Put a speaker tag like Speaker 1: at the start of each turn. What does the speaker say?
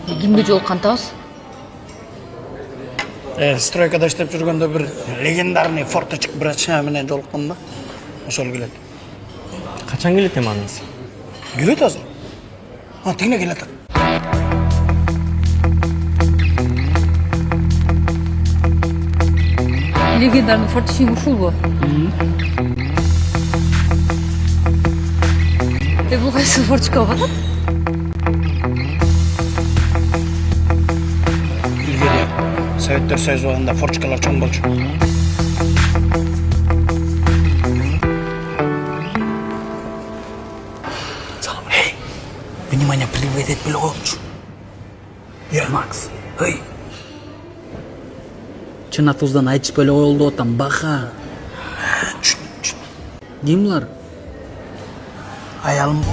Speaker 1: Кимге жолуккантабыз?
Speaker 2: Стройкада иштеп жүргөндө бир легендарный форточек брача менен жолуккам да. Ошол келет.
Speaker 3: Качан келет эми анысы?
Speaker 2: Келет азыр. Тигине келет.
Speaker 1: Легендарный форточник ушулбу? Бул кайсы форточка болот?
Speaker 2: Илгери Советтер Союзу убагында форточкалар чоң болчу. Салам. Внимание, привет, этпеле коюпчу. Макс.
Speaker 4: Чын атыбыздан айтышып эле коюлду атам бака. Ким булар?
Speaker 2: Аялым.